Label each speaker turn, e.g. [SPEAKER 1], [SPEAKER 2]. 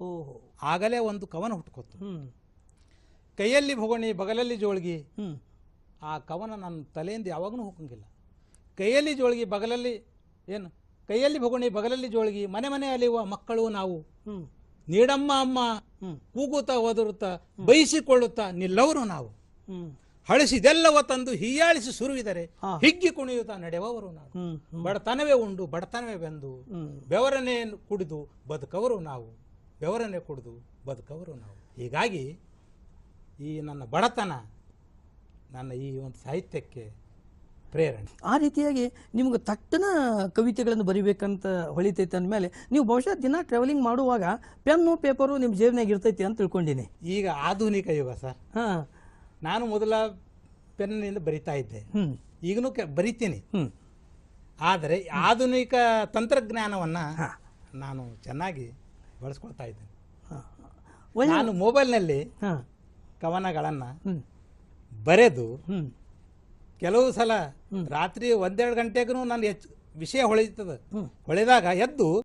[SPEAKER 1] ಓಹೋ
[SPEAKER 2] ಆಗಲೇ ಒಂದು ಕವನ ಹುಟ್ಕೊತು.
[SPEAKER 1] ಹ್ಮ್
[SPEAKER 2] ಕೈಯಲ್ಲಿ ಭೋಗಣಿ ಬಗಲಲ್ಲಿ ಜೋಳ್ಗಿ,
[SPEAKER 1] ಹ್ಮ್
[SPEAKER 2] ಆ ಕವನ ನನ್ನ ತಲೆಯಿಂದ ಯಾವಾಗಲೂ ಹೋಗಂಗಿಲ್ಲ. ಕೈಯಲ್ಲಿ ಜೋಳ್ಗಿ ಬಗಲಲ್ಲಿ ಏನು, ಕೈಯಲ್ಲಿ ಭೋಗಣಿ ಬಗಲಲ್ಲಿ ಜೋಳ್ಗಿ, ಮನೆ ಮನೆ ಅಲಿಯುವ ಮಕ್ಕಳು ನಾವು,
[SPEAKER 1] ಹ್ಮ್
[SPEAKER 2] ನೀಡಮ್ಮ ಅಮ್ಮ
[SPEAKER 1] ಹ್ಮ್
[SPEAKER 2] ಕೂಗುತ್ತಾ ಓದುತ್ತಾ ಬಯಸಿಕೊಳ್ಳುತ್ತಾ ನಿಲ್ಲವರು ನಾವು,
[SPEAKER 1] ಹ್ಮ್
[SPEAKER 2] ಹಳಿಸಿದೆಲ್ಲವ ತಂದು ಹೀಯಾಳಿಸಿ ಸುರುವಿದರೆ
[SPEAKER 1] ಹಾ.
[SPEAKER 2] ಹಿಗ್ಗಿ ಕುಣಿಯುತ್ತಾ ನಡೆಯುವವರು ನಾವು.
[SPEAKER 1] ಹ್ಮ್
[SPEAKER 2] ಬಡತನವೇ ಉಂಡು ಬಡತನವೇ ಬೆಂದು
[SPEAKER 1] ಹ್ಮ್
[SPEAKER 2] ಬೆವರನ್ನೇ ಕುಡಿದು ಬದುಕವರು ನಾವು, ಬೆವರನ್ನೇ ಕುಡಿದು ಬದುಕವರು ನಾವು. ಹೀಗಾಗಿ ಈ ನನ್ನ ಬಡತನ ನನ್ನ ಈ ಒಂದು ಸಾಹಿತ್ಯಕ್ಕೆ ಪ್ರೇರಣೆ.
[SPEAKER 1] ಆ ರೀತಿಯಾಗಿ ನಿಮ್ಗೆ ತಟ್ಟನ ಕವಿತೆಗಳನ್ನು ಬರಿಬೇಕಂತ ಹೊಳಿತೈತೆ ಅಂದಮೇಲೆ ನೀವು ಬಹುಶಃ ದಿನ ಟ್ರಾವೆಲಿಂಗ್ ಮಾಡುವಾಗ ಪೆನ್ನು ಪೇಪರು ನಿಮ್ಮ ಜೇಬ್ನಾಗ ಇರ್ತೈತಿ ಅಂತ ತಿಳ್ಕೊಂಡಿನಿ.
[SPEAKER 2] ಈಗ ಆಧುನಿಕ ಯುಗ ಸರ್.
[SPEAKER 1] ಹಾಂ
[SPEAKER 2] ನಾನು ಮೊದಲ ಪೆನ್ನಿಂದ ಬರಿತಾ ಇದ್ದೆ,
[SPEAKER 1] ಹ್ಮ್
[SPEAKER 2] ಈಗಲೂ ಬರಿತೀನಿ.
[SPEAKER 1] ಹ್ಮ್
[SPEAKER 2] ಆದರೆ ಆಧುನಿಕ ತಂತ್ರಜ್ಞಾನವನ್ನು ನಾನು ಚೆನ್ನಾಗಿ ಬಳಸ್ಕೊಳ್ತಾ ಇದ್ದೇನೆ. ನಾನು ಮೊಬೈಲ್ನಲ್ಲಿ
[SPEAKER 1] ಹಾಂ
[SPEAKER 2] ಕವನಗಳನ್ನು
[SPEAKER 1] ಹ್ಮ್
[SPEAKER 2] ಬರೆದು
[SPEAKER 1] ಹ್ಮ್
[SPEAKER 2] ಕೆಲವು ಸಲ ರಾತ್ರಿ 1-2 ಗಂಟೆಗೂ ನಾನು ವಿಷಯ ಹೊಳಿತದೆ. ಹೊಳೆದಾಗ ಎದ್ದು